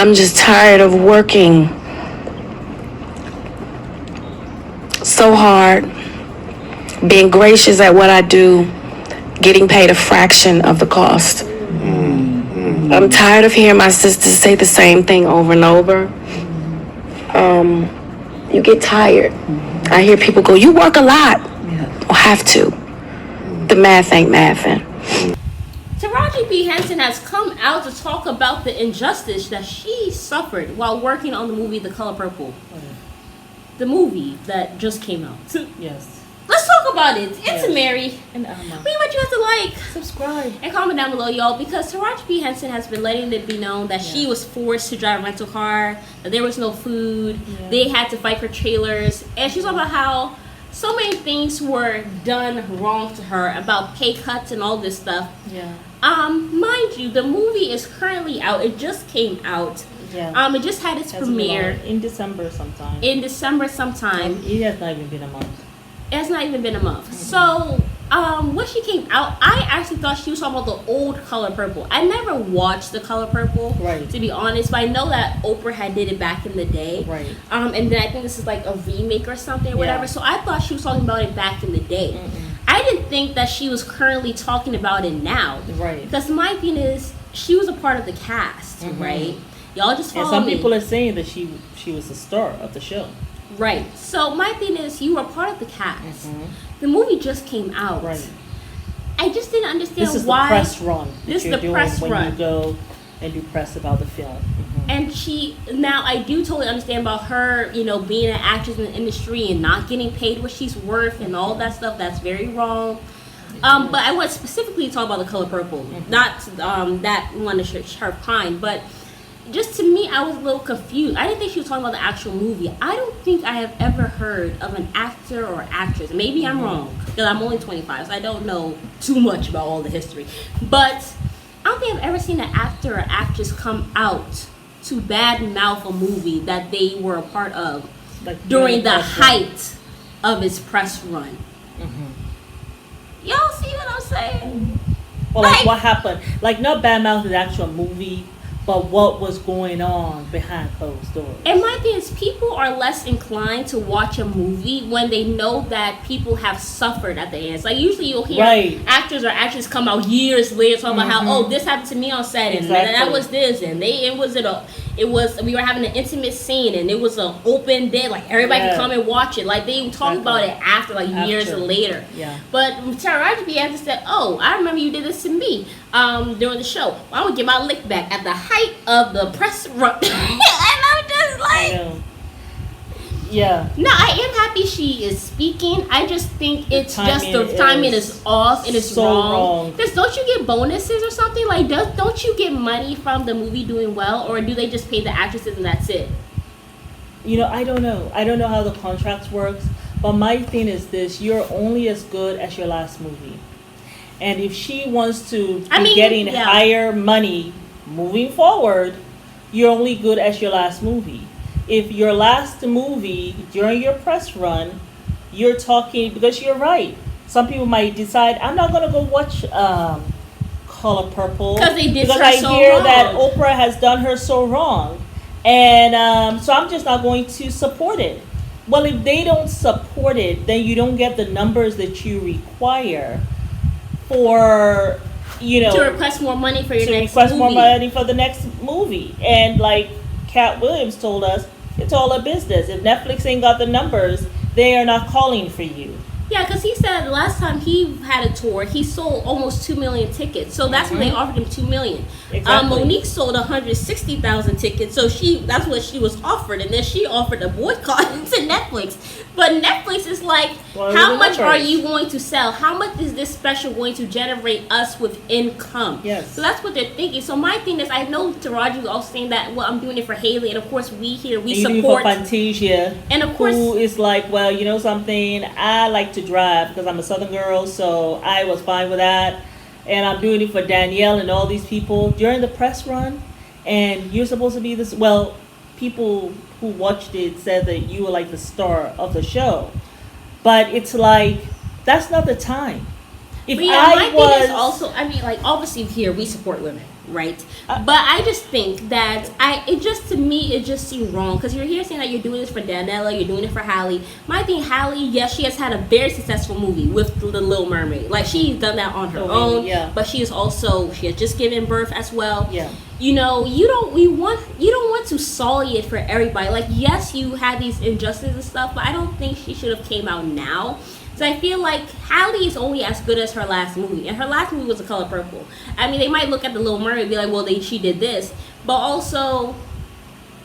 I'm just tired of working so hard, being gracious at what I do, getting paid a fraction of the cost. I'm tired of hearing my sisters say the same thing over and over. You get tired. I hear people go, you work a lot. Well, have to. The math ain't mathing. Taraji P. Henson has come out to talk about the injustice that she suffered while working on the movie The Color Purple. The movie that just came out. Yes. Let's talk about it. It's Mary. And Amma. We want you guys to like, Subscribe, and comment down below, y'all, because Taraji P. Henson has been letting it be known that she was forced to drive a rental car, that there was no food, they had to fight for trailers, and she's talking about how so many things were done wrong to her about pay cuts and all this stuff. Yeah. Mind you, the movie is currently out. It just came out. Yeah. It just had its premiere in December sometime. in December sometime. It has not even been a month. It has not even been a month. So, when she came out, I actually thought she was talking about the old Color Purple. I never watched the Color Purple, Right. to be honest, but I know that Oprah had did it back in the day. Right. And then I think this is like a remake or something or whatever. So I thought she was talking about it back in the day. I didn't think that she was currently talking about it now. Right. Because my thing is, she was a part of the cast, right? Y'all just follow And some me. people are saying that she was the star of the show. Right. So my thing is, you were part of the cast. The movie just came out. Right. I just didn't understand This is why. the press run. This is you're the doing press when run. you go and do press about the film. And now I do totally understand about her, being an actress in the industry and not getting paid what she's worth and all that stuff. That's very wrong. But I want specifically to talk about The Color Purple, not that one, the Sharp Pine, but just to me, I was a little confused. I didn't think she was talking about the actual movie. I don't think I have ever heard of an actor or actress. Maybe I'm wrong, because I'm only 25, so I don't know too much about all the history. But I don't think I've ever seen an actor or actress come out to badmouth a movie that they were a part of during the height of its press run. Y'all see what I'm saying? Well, like what happened? Like not badmouth the actual movie, but what was going on behind closed doors. And my thing is, people are less inclined to watch a movie when they know that people have suffered at the end. Like usually you'll hear actors or actresses come out years later talking about how, this happened to me on set, and that was this, and we were having an intimate scene, and it was an open day, like everybody could come and watch it. Like they talk about it after, years later. Yeah. But Taraji P. Henson said, I remember you did this to me during the show. Well, I'm gonna get my lick back at the height of the press run. And I'm just like, no, I am happy she is speaking. I just think it's just the timing is off and it's so wrong. Because don't you get bonuses or something? Like, don't you get money from the movie doing well, or do they just pay the actresses and that's it? I don't know. I don't know how the contracts works, but my thing is this: you're only as good as your last movie. And if she wants to be getting higher money moving forward, you're only good as your last movie. If your last movie during your press run, you're talking, because you're right. Some people might decide, I'm not going to go watch Color Purple because I hear that Oprah has done her so wrong. And so I'm just not going to support it. Well, if they don't support it, then you don't get the numbers that you require for, to request more money for your next movie. To request more money for the next movie. And like Cat Williams told us, it's all a business. If Netflix ain't got the numbers, they are not calling for you. Yeah, because he said the last time he had a tour, he sold almost 2 million tickets. So that's when they offered him 2 million. Exactly. Monique sold 160,000 tickets. So that's what she was offered. And then she offered a boycott to Netflix. But Netflix is like, how much are you going to sell? How much is this special going to generate us with income? Yes. So that's what they're thinking. So my thing is, I know Taraji was also saying that, I'm doing it for Haley. And of course, we support. For Fantasia, and of course, who is like, well, you know something? I like to drive because I'm a Southern girl. So I was fine with that. And I'm doing it for Danielle and all these people during the press run. And you're supposed to be this, people who watched it said that you were like the star of the show, but it's like that's not the time. If my thing is also, obviously here we support women. right? But I just think that to me it just seemed wrong, because you're here saying that you're doing this for Daniela, you're doing it for Halle. My thing, Halle, yes, she has had a very successful movie with The Little Mermaid. Like, she's done that on her own, but she has just given birth as well. Yeah. You know, you don't want to sully it for everybody. Like, yes, you had these injustices and stuff, but I don't think she should have came out now. So I feel like Halle is only as good as her last movie, and her last movie was The Color Purple. I mean, they might look at The Little Mermaid and be like, well, she did this, but also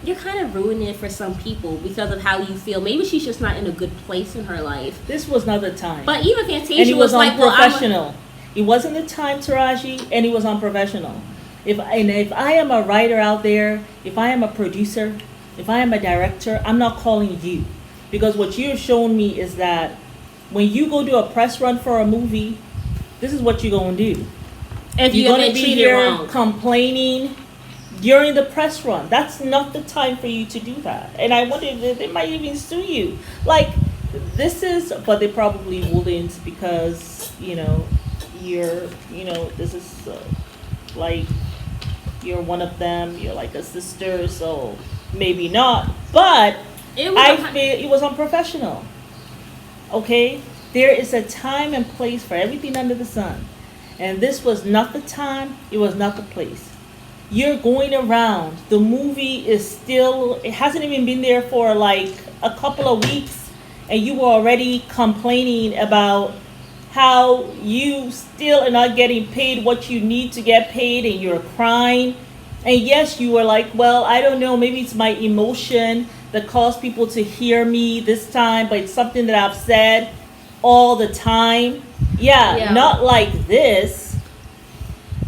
you're kind of ruining it for some people because of how you feel. Maybe she's just not in a good place in her life. This was not the time. But even Fantasia and it was like, unprofessional. It wasn't the time, Taraji, and it was unprofessional. If I am a writer out there, if I am a producer, if I am a director, I'm not calling you, because what you've shown me is that when you go do a press run for a movie, this is what you're going to do. If you're going to be here wrong, complaining during the press run. That's not the time for you to do that. And I wonder if they might even sue you. Like, but they probably wouldn't, because, this is like, you're one of them, you're like a sister, so maybe not. But I feel it was unprofessional. Okay, there is a time and place for everything under the sun, and this was not the time, it was not the place. You're going around, the movie it hasn't even been there for like a couple of weeks, and you were already complaining about how you still are not getting paid what you need to get paid, and you're crying. And yes, you were like, well, I don't know, maybe it's my emotion that caused people to hear me this time, but it's something that I've said all the time. Yeah. Not like this.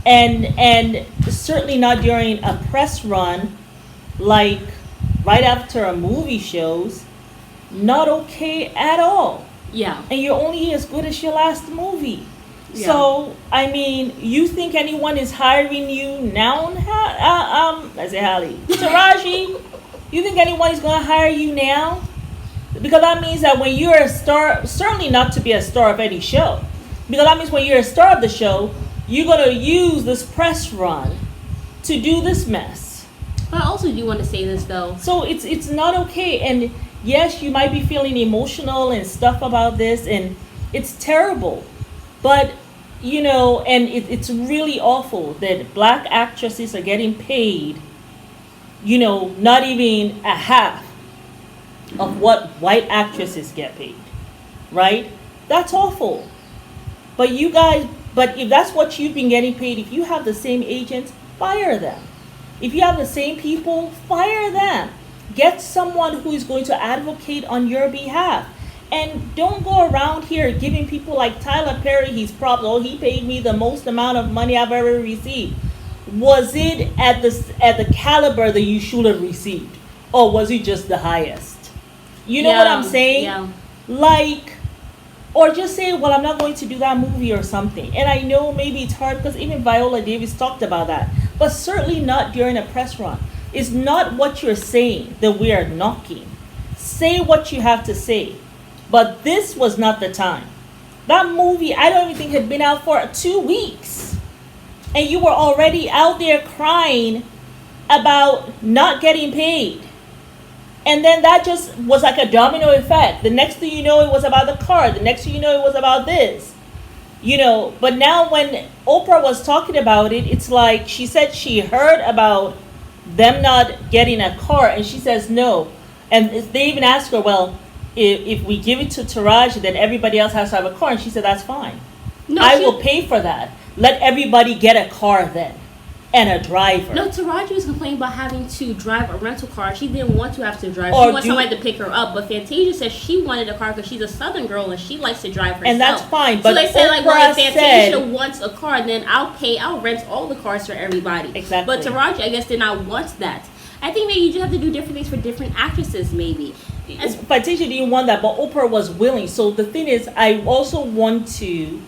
And certainly not during a press run, like right after a movie shows. Not okay at all. Yeah. And you're only as good as your last movie. Yeah. So, I mean, you think anyone is hiring you now? I say Halle. Taraji, you think anyone is going to hire you now? Because that means that when you're a star, certainly not to be a star of any show, because that means when you're a star of the show, you're going to use this press run to do this mess. But I also do want to say this, though. So it's not okay. And yes, you might be feeling emotional and stuff about this, and it's terrible. But, and it's really awful that black actresses are getting paid, not even a half of what white actresses get paid, right? That's awful. But if that's what you've been getting paid, if you have the same agents, fire them. If you have the same people, fire them. Get someone who is going to advocate on your behalf. And don't go around here giving people like Tyler Perry his props. Oh, he paid me the most amount of money I've ever received. Was it at the caliber that you should have received? Or was it just the highest? You know what I'm saying? Yeah. Like, or just say, well, I'm not going to do that movie or something. And I know maybe it's hard because even Viola Davis talked about that. But certainly not during a press run. It's not what you're saying that we are knocking. Say what you have to say. But this was not the time. That movie, I don't even think had been out for 2 weeks. And you were already out there crying about not getting paid. And then that just was like a domino effect. The next thing you know, it was about the car. The next thing you know, it was about this. But now when Oprah was talking about it, it's like she said she heard about them not getting a car. And she says no. And they even asked her, well, if we give it to Taraji, then everybody else has to have a car. And she said, that's fine. I will pay for that. Let everybody get a car then. And a driver. No, Taraji was complaining about having to drive a rental car. She didn't want to have to drive. She wanted somebody to pick her up. But Fantasia says she wanted a car because she's a Southern girl and she likes to drive herself. And that's fine. But so they said, like, well, if Fantasia wants a car, then I'll rent all the cars for everybody. Exactly. But Taraji, I guess, did not want that. I think maybe you just have to do different things for different actresses, maybe. Fantasia didn't want that, but Oprah was willing. So the thing is, I also want to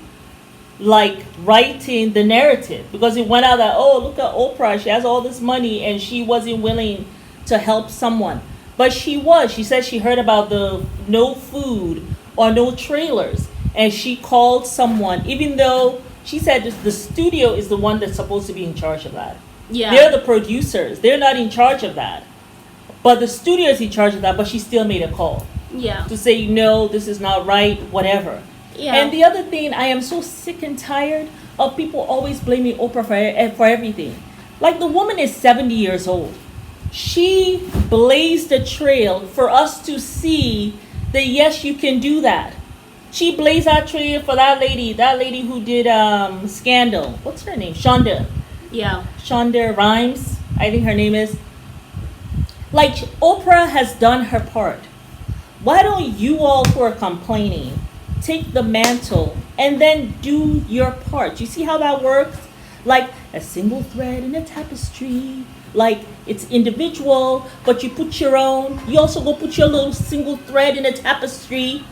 writing the narrative, because it went out that, oh, look at Oprah, she has all this money and she wasn't willing to help someone. But she said she heard about the no food or no trailers, and she called someone, even though She said the studio is the one that's supposed to be in charge of that. Yeah. They're the producers. They're not in charge of that. But the studio is in charge of that, but she still made a call. Yeah. To say, no, this is not right, whatever. Yeah. And the other thing, I am so sick and tired of people always blaming Oprah for everything. Like, the woman is 70 years old. She blazed a trail for us to see that, yes, you can do that. She blazed that trail for that lady who did Scandal. What's her name? Shonda. Yeah. Shonda Rhimes, I think her name is. Like, Oprah has done her part. Why don't you all who are complaining take the mantle and then do your part? You see how that works? Like a single thread in a tapestry. Like, it's individual, but you put your own. You also go put your little single thread in a tapestry.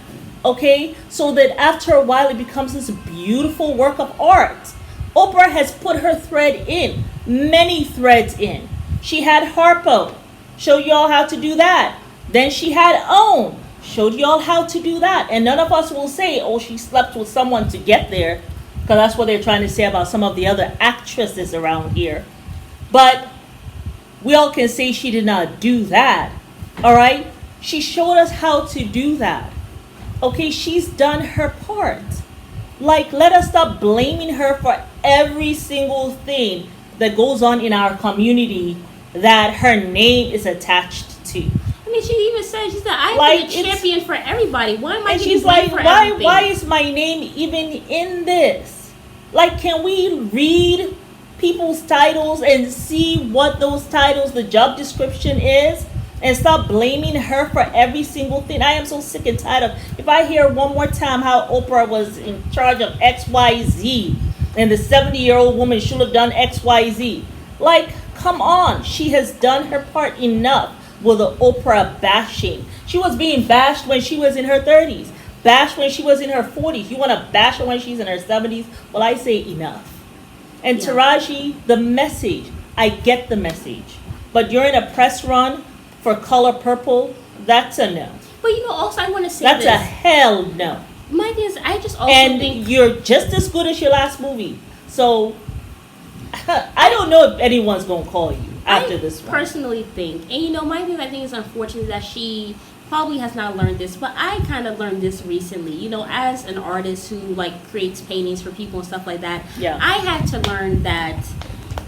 Okay? So that after a while it becomes this beautiful work of art. Oprah has put her thread in. Many threads in. She had Harpo. Showed y'all how to do that. Then she had OWN. Showed y'all how to do that. And none of us will say, oh, she slept with someone to get there. Because that's what they're trying to say about some of the other actresses around here. But we all can say she did not do that. All right? She showed us how to do that. Okay, she's done her part. Like, let us stop blaming her for every single thing that goes on in our community that her name is attached to. I mean, she even said, she said, I'm the champion for everybody. Why am I getting blamed for everything? Why is my name even in this? Like, can we read people's titles and see what those titles, the job description is? And stop blaming her for every single thing. I am so sick and tired of, if I hear one more time how Oprah was in charge of XYZ and the 70-year-old woman should have done XYZ. Like, come on. She has done her part enough with the Oprah bashing. She was being bashed when she was in her 30s. Bashed when she was in her 40s. You want to bash her when she's in her 70s? Well, I say enough. And yeah. Taraji, the message. I get the message. But during a press run for Color Purple, that's a no. But also I want to say that's a hell no. My thing is, I just also think you're just as good as your last movie. So I don't know if anyone's gonna call you after this one. I personally think, and my thing I think is unfortunate that she probably has not learned this, but I kind of learned this recently. As an artist who creates paintings for people and stuff like that, yeah. I had to learn that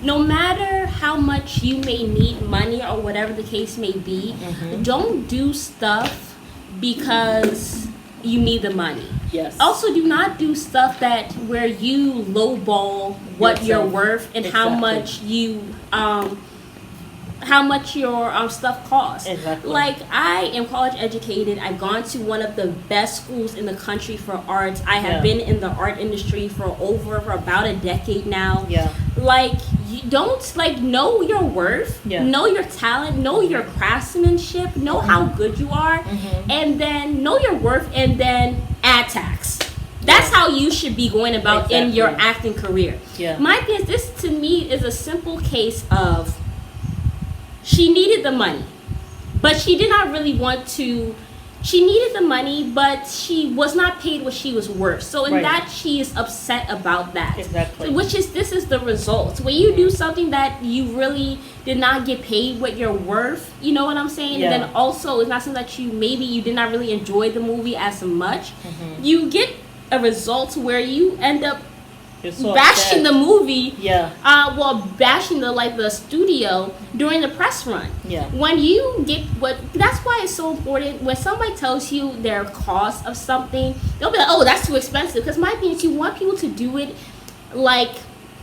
no matter how much you may need money or whatever the case may be, don't do stuff because you need the money. Yes. Also, do not do stuff where you lowball what you're worth and how much your stuff costs. Exactly. Like, I am college educated. I've gone to one of the best schools in the country for arts. I have been in the art industry for about a decade now. Yeah. You don't know your worth, know your talent, know your craftsmanship, know how good you are, and then know your worth, and then add tax. That's how you should be going about in your acting career. Yeah. My thing is, this to me is a simple case of she needed the money, but she did not really want to. She needed the money, but she was not paid what she was worth. So in that, she is upset about that. Exactly. This is the result. When you do something that you really did not get paid what you're worth, you know what I'm saying? Yeah. And then also, it's not something that you did not really enjoy the movie as much. You get a result where you end up bashing the movie. Yeah. Bashing the studio during the press run. Yeah. When you get that's why it's so important when somebody tells you their cost of something, they'll be like, oh, that's too expensive. Because my thing is, you want people to do it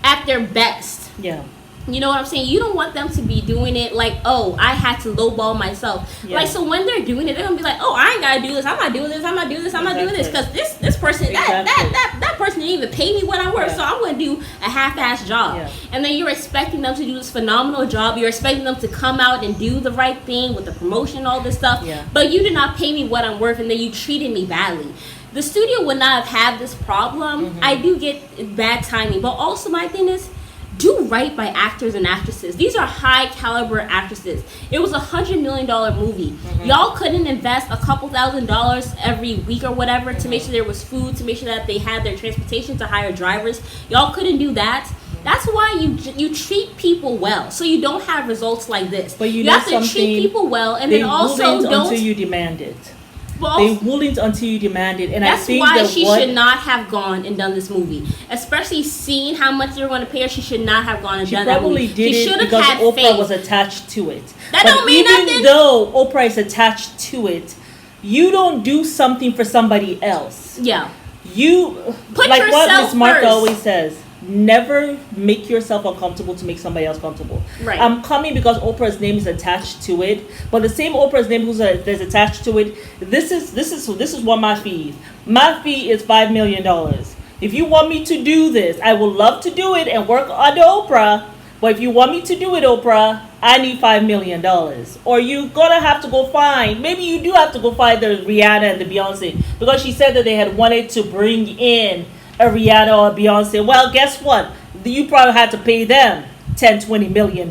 at their best. Yeah. You know what I'm saying? You don't want them to be doing it oh, I had to lowball myself. Yeah. So when they're doing it, they're gonna be like, oh, I ain't gotta do this. I'm not doing this. I'm not doing this. I'm not doing this because this person that person didn't even pay me what I'm worth. So I'm gonna do a half-ass job. Yeah. And then you're expecting them to do this phenomenal job. You're expecting them to come out and do the right thing with the promotion, all this stuff. Yeah. But you did not pay me what I'm worth, and then you treated me badly. The studio would not have had this problem. I do get bad timing, but also my thing is, do right by actors and actresses. These are high caliber actresses. It was $100 million movie. Y'all couldn't invest a couple $1,000s every week or whatever to make sure there was food, to make sure that they had their transportation, to hire drivers. Y'all couldn't do that. That's why you treat people well, so you don't have results like this. But you have to treat people well, and then also don't. Until you demand it. Well, they wouldn't until you demand it, and that's I think why she should not have gone and done this movie. Especially seeing how much they were going to pay her, she should not have gone and done that movie. She probably did it because Oprah was attached to it. That don't mean nothing. Even though Oprah is attached to it, you don't do something for somebody else. Yeah. You put like yourself what Miss Martha first. always says. Never make yourself uncomfortable to make somebody else comfortable. Right. I'm coming because Oprah's name is attached to it, but the same Oprah's name that's attached to it. This is what my fee is. My fee is $5 million. If you want me to do this, I would love to do it and work under Oprah. But if you want me to do it, Oprah, I need $5 million. Or you're gonna have to go find. Maybe you do have to go find the Rihanna and the Beyonce, because she said that they had wanted to bring in a Rihanna or a Beyonce. Well, guess what? You probably had to pay them $10-20 million.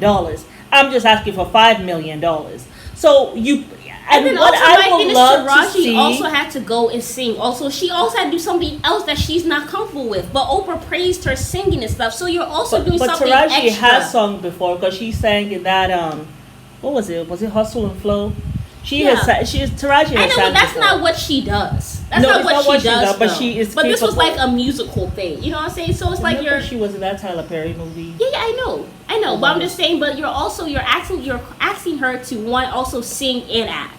I'm just asking for $5 million. So you. And then also, my thing is, Taraji also had to go and sing. Also, she also had to do something else that she's not comfortable with. But Oprah praised her singing and stuff. So you're also doing something extra. But Taraji has sung before, because she sang in that what was it? Was it Hustle and Flow? Taraji has I know, but that's not what she does. That's not what she does. But she is. But this was like a musical thing. You know what I'm saying? So it's like she was in that Tyler Perry movie. Yeah, I know. But I'm just saying. But you're asking her to also sing and act.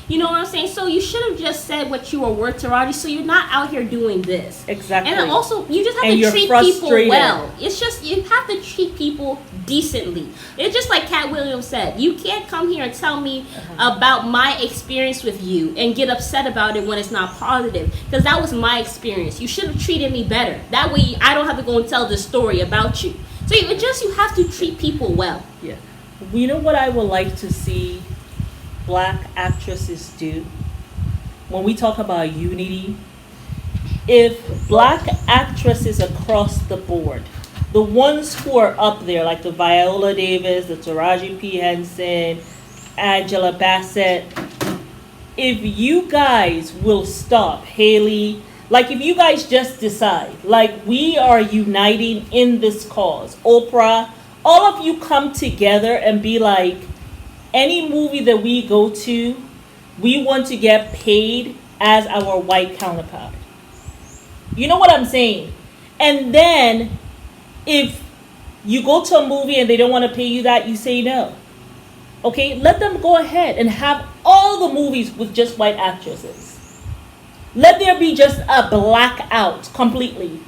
You know what I'm saying? So you should have just said what you were worth, Taraji. So you're not out here doing this. Exactly. And then also, you just have to treat people well. It's just, you have to treat people decently. It's just like Cat Williams said. You can't come here and tell me about my experience with you and get upset about it when it's not positive. Because that was my experience. You should have treated me better. That way I don't have to go and tell this story about you. So you have to treat people well. Yeah. You know what I would like to see Black actresses do when we talk about unity? If Black actresses across the board, the ones who are up there, like the Viola Davis, the Taraji P. Henson, Angela Bassett, if you guys will stop, Haley, like if you guys just decide, like we are uniting in this cause, Oprah, all of you come together and be like, any movie that we go to, we want to get paid as our white counterpart. You know what I'm saying? And then if you go to a movie and they don't want to pay you that, you say no. Okay? Let them go ahead and have all the movies with just white actresses. Let there be just a blackout completely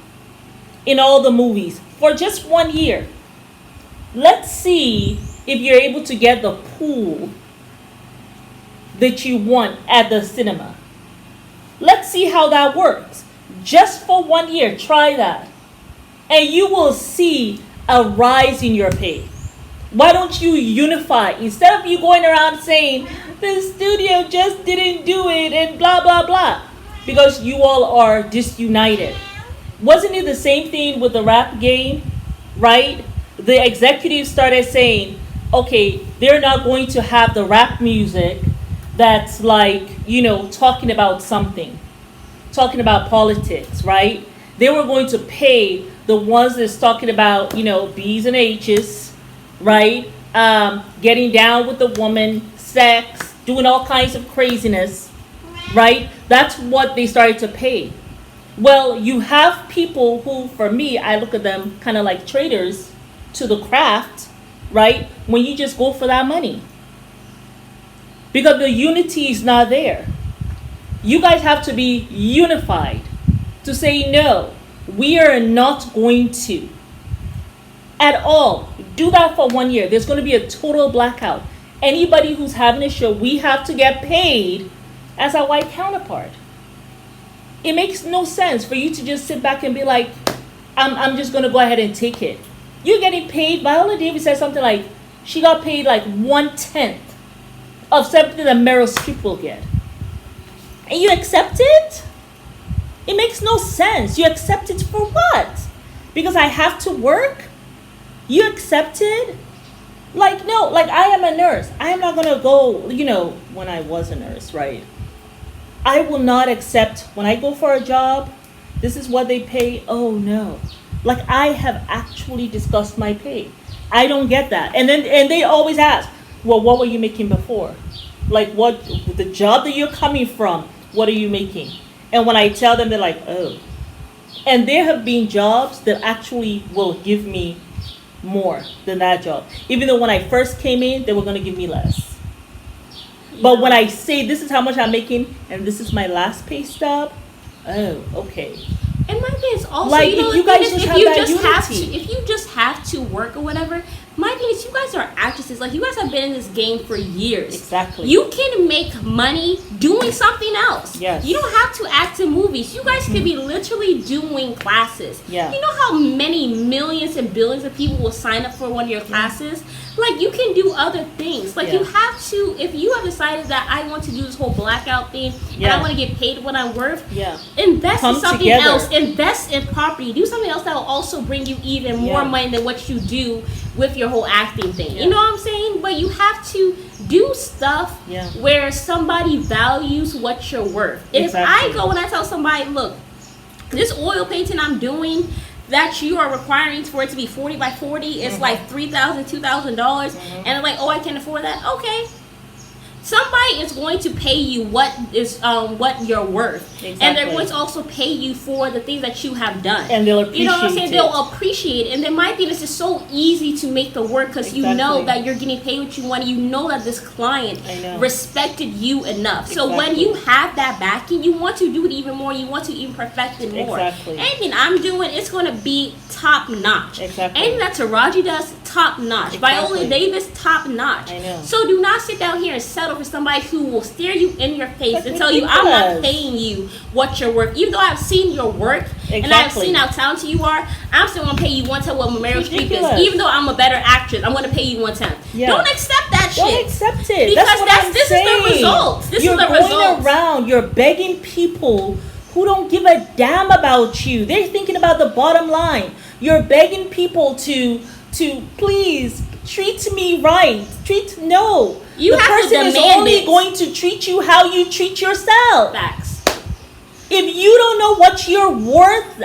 in all the movies for just 1 year. Let's see if you're able to get the pool that you want at the cinema. Let's see how that works. Just for 1 year, try that. And you will see a rise in your pay. Why don't you unify? Instead of you going around saying, the studio just didn't do it and blah, blah, blah. Because you all are disunited. Wasn't it the same thing with the rap game, right? The executives started saying, okay, they're not going to have the rap music that's like, talking about something, talking about politics, right? They were going to pay the ones that's talking about, B's and H's, right? Getting down with the woman, sex, doing all kinds of craziness, right? That's what they started to pay. Well, you have people who, for me, I look at them kind of like traitors to the craft, right? When you just go for that money. Because the unity is not there. You guys have to be unified to say, no, we are not going to at all do that for 1 year. There's going to be a total blackout. Anybody who's having a show, we have to get paid as our white counterpart. It makes no sense for you to just sit back and be like, I'm just going to go ahead and take it. You're getting paid. Viola Davis said something like, she got paid like 1/10 of something that Meryl Streep will get. And you accept it? It makes no sense. You accept it for what? Because I have to work? You accepted? Like, no, like I am a nurse. I am not gonna go, when I was a nurse, right? I will not accept when I go for a job, this is what they pay. Oh no. Like I have actually discussed my pay. I don't get that. And they always ask, well, what were you making before? Like what the job that you're coming from, what are you making? And when I tell them, they're like, oh. And there have been jobs that actually will give me more than that job. Even though when I first came in, they were going to give me less. Yeah. But when I say this is how much I'm making and this is my last pay stub, oh, okay. And my thing is also, like, if you guys just have that unity. If you just have to work or whatever, my thing is you guys are actresses. Like, you guys have been in this game for years. Exactly. You can make money doing something else. Yes. You don't have to act in movies. You guys could be literally doing classes. Yeah. You know how many millions and billions of people will sign up for one of your classes? Like, you can do other things. Like, you have to, if you have decided that I want to do this whole blackout thing and I want to get paid what I'm worth, invest in something else. Invest in property. Do something else that will also bring you even more money than what you do with your whole acting thing. You know what I'm saying? But you have to do stuff where somebody values what you're worth. If I go and I tell somebody, look, this oil painting I'm doing that you are requiring for it to be 40 by 40 is like $3,000, $2,000, and they're like, oh, I can't afford that. Okay. Somebody is going to pay you what you're worth, and they're going to also pay you for the things that you have done. And they'll appreciate. You know what I'm saying? They'll appreciate it, and there might be this is so easy to make the work because you know that you're getting paid what you want. You know that this client respected you enough. So when you have that backing, you want to do it even more. You want to even perfect it more. Anything I'm doing, it's going to be top notch. Anything that Taraji does, top notch. Viola Davis, top notch. I know. So do not sit down here and settle for somebody who will stare you in your face and tell you, I'm not paying you what you're worth. Even though I've seen your work and I've seen how talented you are, I'm still going to pay you one-tenth what Meryl Streep is. Even though I'm a better actress, I'm going to pay you one-tenth. Don't accept that shit. Don't accept it. Because this is the result. You're going around, you're begging people who don't give a damn about you. They're thinking about the bottom line. You're begging people to please treat me right. The person is only going to treat you how you treat yourself. Facts. If you don't know what you're worth,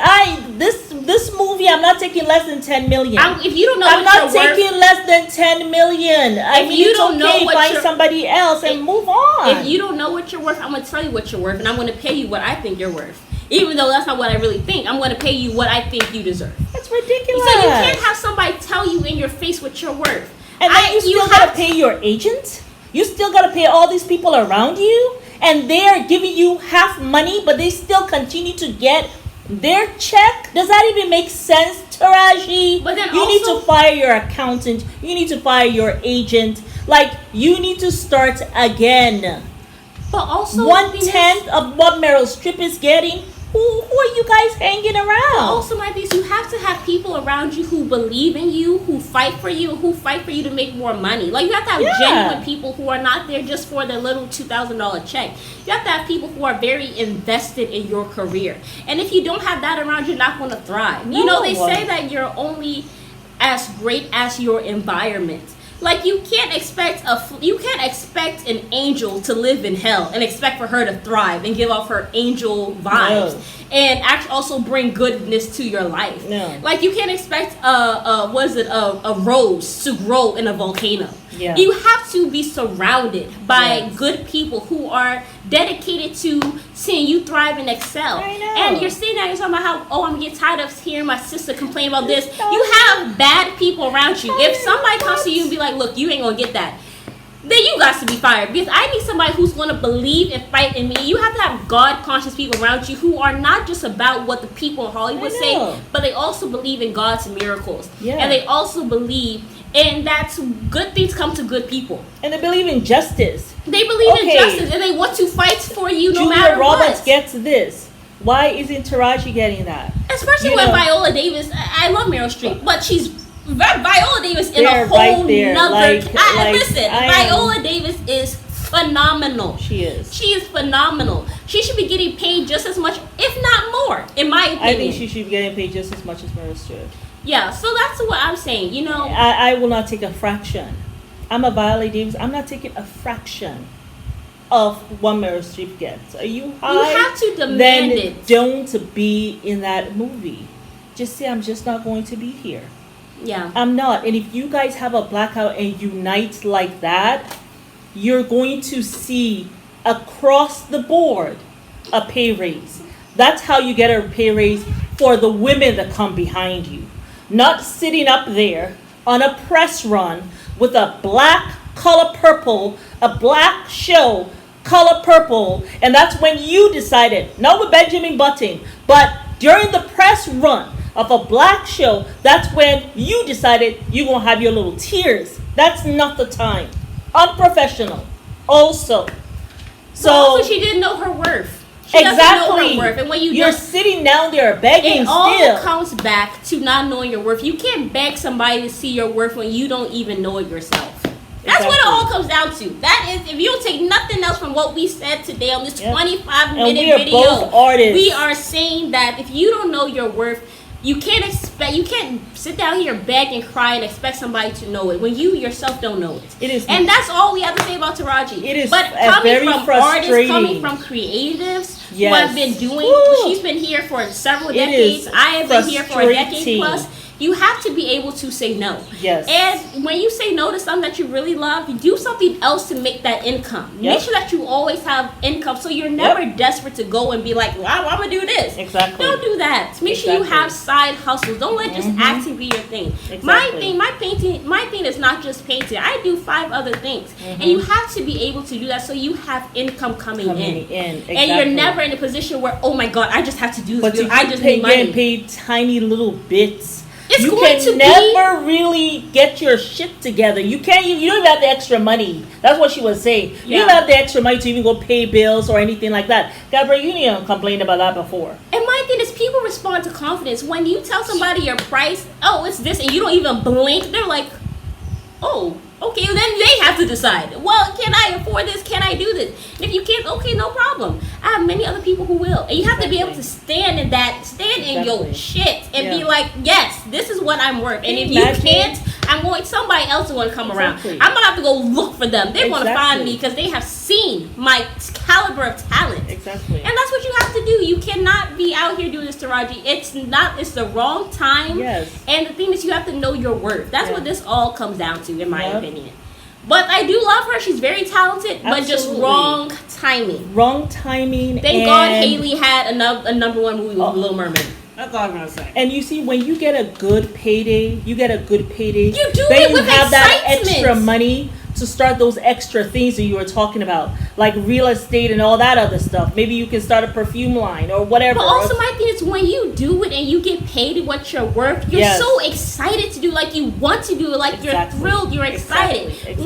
this movie, I'm not taking less than 10 million. If you don't know I'm not taking less than 10 million. I mean, you don't know what find somebody else and move on. If you don't know what you're worth, I'm going to tell you what you're worth, and I'm going to pay you what I think you're worth. Even though that's not what I really think, I'm going to pay you what I think you deserve. That's ridiculous. So you can't have somebody tell you in your face what you're worth. And then you still got to pay your agent. You still got to pay all these people around you. And they are giving you half money, but they still continue to get their check. Does that even make sense, Taraji? But then you need to fire your accountant. You need to fire your agent. Like, you need to start again. But also 1/10 of what Meryl Streep is getting. Who are you guys hanging around? Also, my thing is you have to have people around you who believe in you, who fight for you, who fight for you to make more money. Like, you have to have genuine people who are not there just for their little $2,000 check. You have to have people who are very invested in your career. And if you don't have that around, you're not going to thrive. No. You know, they say that you're only as great as your environment. Like, you can't expect an angel to live in hell and expect for her to thrive and give off her angel vibes and actually also bring goodness to your life. No. Like, you can't expect a rose to grow in a volcano. Yeah. You have to be surrounded by good people who are dedicated to seeing you thrive and excel. I know. And you're sitting there, you're talking about how, I'm getting tired of hearing my sister complain about this. You have bad people around you. If somebody comes to you and be like, look, you ain't gonna get that, then you got to be fired. Because I need somebody who's going to believe and fight in me. You have to have God-conscious people around you who are not just about what the people in Hollywood say, but they also believe in God's miracles. Yeah. And they also believe in that good things come to good people. And they believe in justice. They believe in justice, and they want to fight for you no matter what. Julia Roberts gets this. Why isn't Taraji getting that? Especially when Viola Davis, I love Meryl Streep, but Viola Davis in a whole nother. Viola Davis is phenomenal. She is. She is phenomenal. She should be getting paid just as much, if not more, in my opinion. I think she should be getting paid just as much as Meryl Streep. Yeah, so that's what I'm saying. You know, I will not take a fraction. I'm a Viola Davis. I'm not taking a fraction of what Meryl Streep gets. Are you high? you have to demand Then it. don't be in that movie. Just say, I'm just not going to be here. Yeah. I'm not. And if you guys have a blackout and unite like that, you're going to see across the board a pay raise. That's how you get a pay raise for the women that come behind you. Not sitting up there on a press run with a black color purple, a black show, color purple, and that's when you decided, not with Benjamin Button, but during the press run of a black show, that's when you decided you're going to have your little tears. That's not the time. Unprofessional. Also. So also, she didn't know her worth. She exactly. doesn't know her worth. And when you're sitting down there begging it all still. comes back to not knowing your worth. You can't beg somebody to see your worth when you don't even know it yourself. That's what it all comes down to. That is, if you don't take nothing else from what we said today on this 25-minute video, both artists. We are saying that if you don't know your worth, you can't sit down here, beg and cry and expect somebody to know it when you yourself don't know it. It is, and that's all we have to say about Taraji. It is, but coming very from frustrating. artists, coming from creatives who have been doing. She's been here for several decades. I have been here for a decade plus. You have to be able to say no. Yes. And when you say no to something that you really love, you do something else to make that income. Yep. Make sure that you always have income so you're never desperate to go and be like, well, I'm going to do this. Exactly. Don't do that. Make sure you have side hustles. Don't let just acting be your thing. Exactly. My thing is not just painting. I do 5 other things. And you have to be able to do that so you have income coming in. Exactly. And you're never in a position where, oh my God, I just have to do this. But because I just need money. Getting paid tiny little bits. You can never really get your shit together. You can't. You don't even have the extra money. That's what she was saying. You don't have the extra money to even go pay bills or anything like that. Gabrielle Union complained about that before. And my thing is, people respond to confidence. When you tell somebody your price, oh, it's this, and you don't even blink, they're like, oh, okay, then they have to decide. Well, can I afford this? Can I do this? And if you can't, okay, no problem. I have many other people who will. And you have to be able to stand in your shit and be like, yes, this is what I'm worth. And if you can't, somebody else is going to come around. I'm going to have to go look for them. They're going to find me because they have seen my caliber of talent. Exactly. And that's what you have to do. You cannot be out here doing this, Taraji. It's the wrong time. Yes. And the thing is, you have to know your worth. That's what this all comes down to, in my opinion. But I do love her. She's very talented, but just wrong timing. Wrong timing. Thank God Haley had a number 1 movie with Little Mermaid. That's all I'm gonna say. And you see, when you get a good payday, You do then it with have excitement. that extra money to start those extra things that you were talking about, like real estate and all that other stuff. Maybe you can start a perfume line or whatever. But also, my thing is, when you do it and you get paid what you're worth, you're so excited to do, like you want to do it, like you're thrilled, you're excited. Exactly.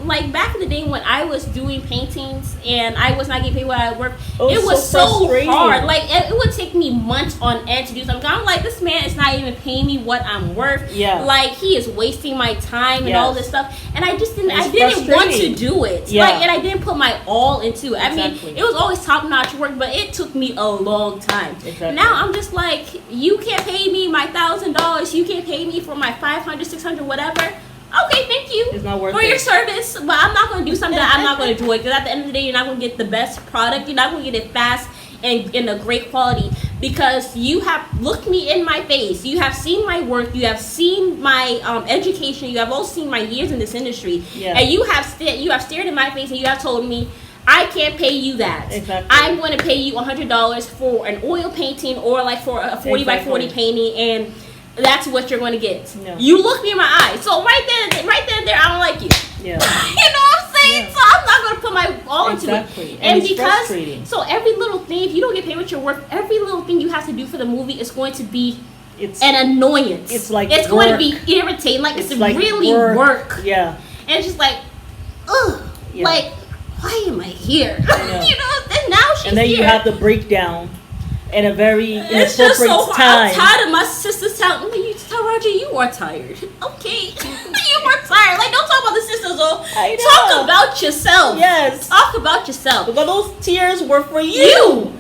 When back in the day when I was doing paintings and I was not getting paid what I worked, it was so hard. Like it would take me months on end to do something. I'm like, this man is not even paying me what I'm worth. Yeah. Like he is wasting my time and all this stuff. And I just didn't want to do it. Yeah. Like, and I didn't put my all into it. I Exactly. mean, it was always top-notch work, but it took me a long time. Exactly. Now I'm just like, you can't pay me my $1,000. You can't pay me for my $500, $600, whatever. Okay, thank you it's not worth for your service, but I'm not going to do something that I'm not going to do it, because at the end of the day, you're not going to get the best product. You're not going to get it fast and in a great quality, because you have looked me in my face. You have seen my work. You have seen my education. You have also seen my years in this industry, and you have stared in my face and you have told me, I can't pay you that. Exactly. I'm going to pay you $100 for an oil painting or like for a 40 by 40 painting, and that's what you're going to get. No. You look me in my eyes. So right there, I don't like you. Yeah. You know what I'm saying? Yeah. So I'm not going to put my all into it. And because, so every little thing, if you don't get paid what you're worth, every little thing you have to do for the movie is going to be an annoyance. It's like it's going to be irritating. Like it's like really work. Yeah. And it's just like, ugh. Yeah. Like, why am I here? You know, and now she's here. And then you have the breakdown in a very it's just so hard. time. I'm tired of my sisters telling me, Taraji, you are tired. Okay. You are tired. Like, don't talk about the sisters. Talk about yourself. Yes. Talk about yourself. Because those tears were for you.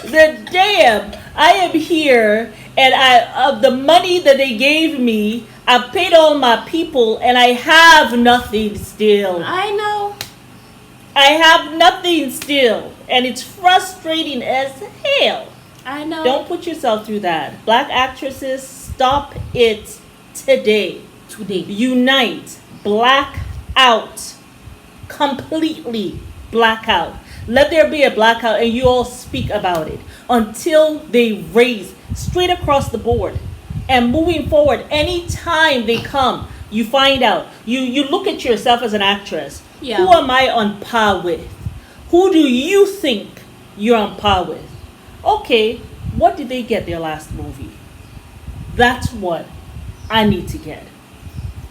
The damn. I am here And of the money that they gave me, I paid all my people, and I have nothing still. I know. I have nothing still, and it's frustrating as hell. I know. Don't put yourself through that. Black actresses, stop it today. Unite. Black out. Completely black out. Let there be a blackout, and you all speak about it until they raise straight across the board. And moving forward, anytime they come, you find out. You look at yourself as an actress. Yeah. Who am I on par with? Who do you think you're on par with? Okay, what did they get their last movie? That's what I need to get.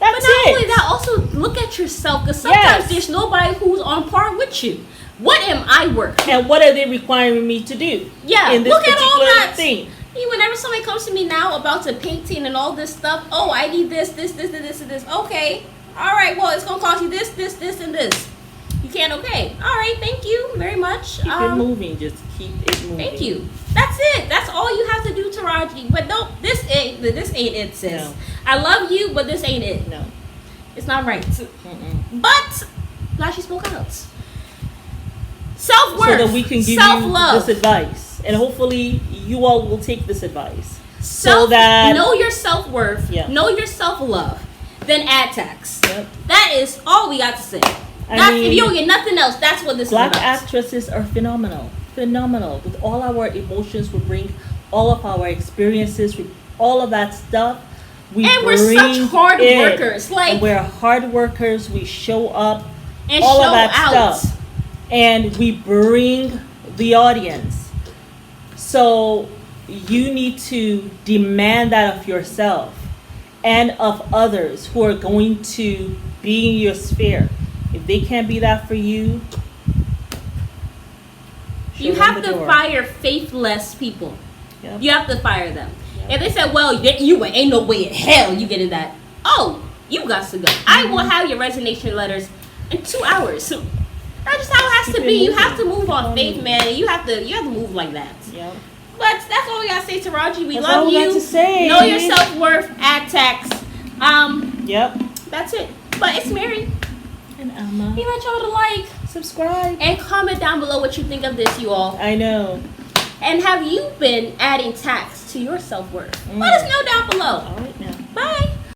That's but not it. only that, also look at yourself, because sometimes there's nobody who's on par with you. What am I worth? And what are they requiring me to do? Yeah, in this look at all particular that thing. Whenever somebody comes to me now about the painting and all this stuff, oh, I need this, and this. Okay, all right, well, it's gonna cost you this, and this. You can't. Okay, all right, thank you very much. Keep it moving. Just keep it moving. Thank you. That's it. That's all you have to do, Taraji. But no, this ain't it, sis. No. I love you, but this ain't it. No, it's not right. Mm-mm. But glad she spoke out. Self-worth. So that we can give self-love. you this advice, and hopefully you all will take this advice. So that know your self-worth. Yeah. Know your self-love. Then add tax. Yep. That is all we got to say. If you don't get nothing else, that's what this black is about. actresses are phenomenal. With all our emotions, we bring all of our experiences, with all of that stuff. We're such hard workers. And we're hard workers. We show up, and all show of that out. stuff, and we bring the audience. So you need to demand that of yourself and of others who are going to be in your sphere. If they can't be that for you, you have to fire faithless people. Yep. You have to fire them. Yep. If they say, well, you ain't no way in hell you get in that. Oh, you got to go. I will have your resignation letters in 2 hours. So that's just how it has to be. You have to move on faith, man. And you have to move like that. Yep. But that's all we gotta say, Taraji. We That's love all we you. got to say. Know your self-worth. Add tax. Yep. That's it. But it's Mary. And Alma. We want y'all to like, subscribe, and comment down below what you think of this, you all. I know. And have you been adding tax to your self-worth? Let us know down below. All right now. Bye.